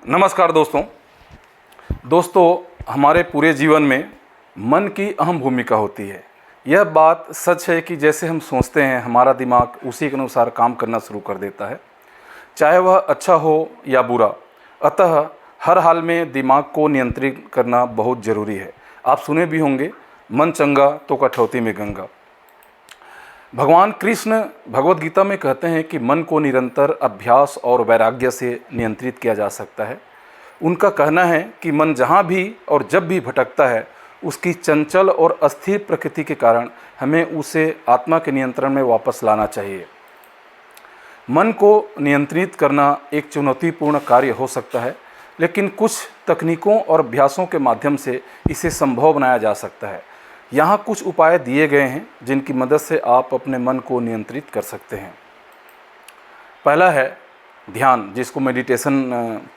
नमस्कार दोस्तों, हमारे पूरे जीवन में मन की अहम भूमिका होती है। यह बात सच है कि जैसे हम सोचते हैं हमारा दिमाग उसी के अनुसार काम करना शुरू कर देता है, चाहे वह अच्छा हो या बुरा। अतः हर हाल में दिमाग को नियंत्रित करना बहुत ज़रूरी है। आप सुने भी होंगे, मन चंगा तो कठौती में गंगा। भगवान कृष्ण भगवद गीता में कहते हैं कि मन को निरंतर अभ्यास और वैराग्य से नियंत्रित किया जा सकता है। उनका कहना है कि मन जहाँ भी और जब भी भटकता है, उसकी चंचल और अस्थिर प्रकृति के कारण हमें उसे आत्मा के नियंत्रण में वापस लाना चाहिए। मन को नियंत्रित करना एक चुनौतीपूर्ण कार्य हो सकता है, लेकिन कुछ तकनीकों और अभ्यासों के माध्यम से इसे संभव बनाया जा सकता है। यहाँ कुछ उपाय दिए गए हैं जिनकी मदद से आप अपने मन को नियंत्रित कर सकते हैं। पहला है ध्यान, जिसको मेडिटेशन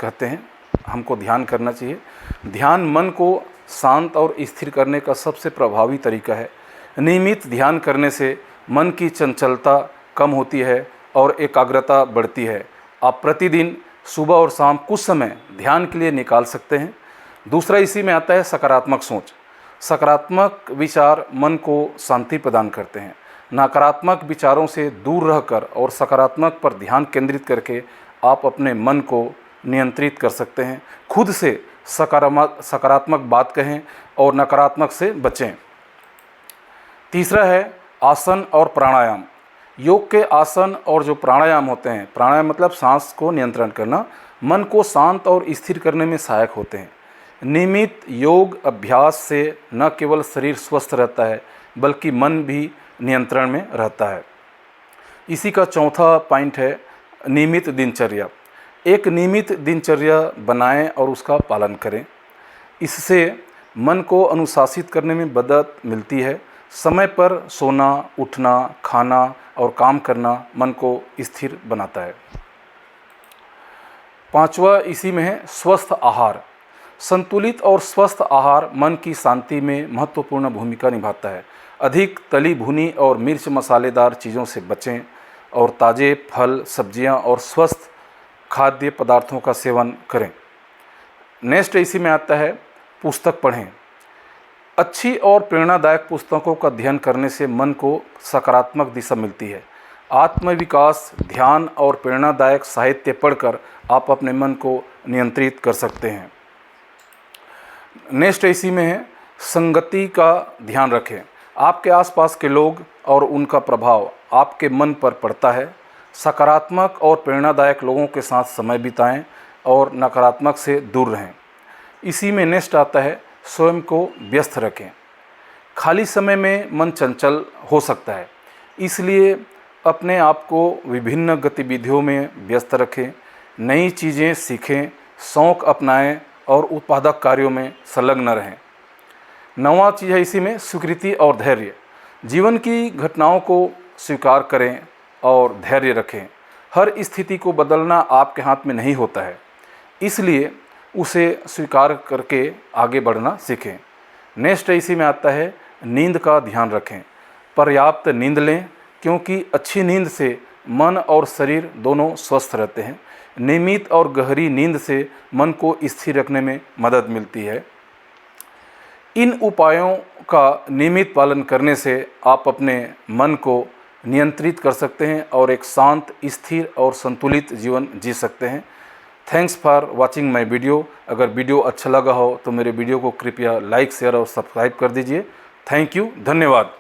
कहते हैं। हमको ध्यान करना चाहिए। ध्यान मन को शांत और स्थिर करने का सबसे प्रभावी तरीका है। नियमित ध्यान करने से मन की चंचलता कम होती है और एकाग्रता बढ़ती है। आप प्रतिदिन सुबह और शाम कुछ समय ध्यान के लिए निकाल सकते हैं। दूसरा इसी में आता है सकारात्मक सोच। सकारात्मक विचार मन को शांति प्रदान करते हैं। नकारात्मक विचारों से दूर रहकर और सकारात्मक पर ध्यान केंद्रित करके आप अपने मन को नियंत्रित कर सकते हैं। खुद से सकारात्मक बात कहें और नकारात्मक से बचें। तीसरा है आसन और प्राणायाम। योग के आसन और जो प्राणायाम होते हैं, प्राणायाम मतलब सांस को नियंत्रण करना, मन को शांत और स्थिर करने में सहायक होते हैं। नियमित योग अभ्यास से न केवल शरीर स्वस्थ रहता है बल्कि मन भी नियंत्रण में रहता है। इसी का चौथा पॉइंट है नियमित दिनचर्या। एक नियमित दिनचर्या बनाएं और उसका पालन करें। इससे मन को अनुशासित करने में मदद मिलती है। समय पर सोना, उठना, खाना और काम करना मन को स्थिर बनाता है। पांचवा इसी में है स्वस्थ आहार। संतुलित और स्वस्थ आहार मन की शांति में महत्वपूर्ण भूमिका निभाता है। अधिक तली भुनी और मिर्च मसालेदार चीज़ों से बचें और ताज़े फल, सब्जियां और स्वस्थ खाद्य पदार्थों का सेवन करें। नेक्स्ट इसी में आता है पुस्तक पढ़ें। अच्छी और प्रेरणादायक पुस्तकों का अध्ययन करने से मन को सकारात्मक दिशा मिलती है। आत्मविकास, ध्यान और प्रेरणादायक साहित्य पढ़कर आप अपने मन को नियंत्रित कर सकते हैं। नेक्स्ट इसी में है संगति का ध्यान रखें। आपके आसपास के लोग और उनका प्रभाव आपके मन पर पड़ता है। सकारात्मक और प्रेरणादायक लोगों के साथ समय बिताएं और नकारात्मक से दूर रहें। इसी में नेक्स्ट आता है स्वयं को व्यस्त रखें। खाली समय में मन चंचल हो सकता है, इसलिए अपने आप को विभिन्न गतिविधियों में व्यस्त रखें। नई चीज़ें सीखें, शौक़ अपनाएं और उत्पादक कार्यों में संलग्न रहें। नौवां चीज़ है इसी में स्वीकृति और धैर्य। जीवन की घटनाओं को स्वीकार करें और धैर्य रखें। हर स्थिति को बदलना आपके हाथ में नहीं होता है, इसलिए उसे स्वीकार करके आगे बढ़ना सीखें। नेक्स्ट इसी में आता है नींद का ध्यान रखें। पर्याप्त नींद लें, क्योंकि अच्छी नींद से मन और शरीर दोनों स्वस्थ रहते हैं। नियमित और गहरी नींद से मन को स्थिर रखने में मदद मिलती है। इन उपायों का नियमित पालन करने से आप अपने मन को नियंत्रित कर सकते हैं और एक शांत, स्थिर और संतुलित जीवन जी सकते हैं। Thanks for watching my video. अगर वीडियो अच्छा लगा हो तो मेरे वीडियो को कृपया लाइक, शेयर और सब्सक्राइब कर दीजिए। थैंक यू, धन्यवाद।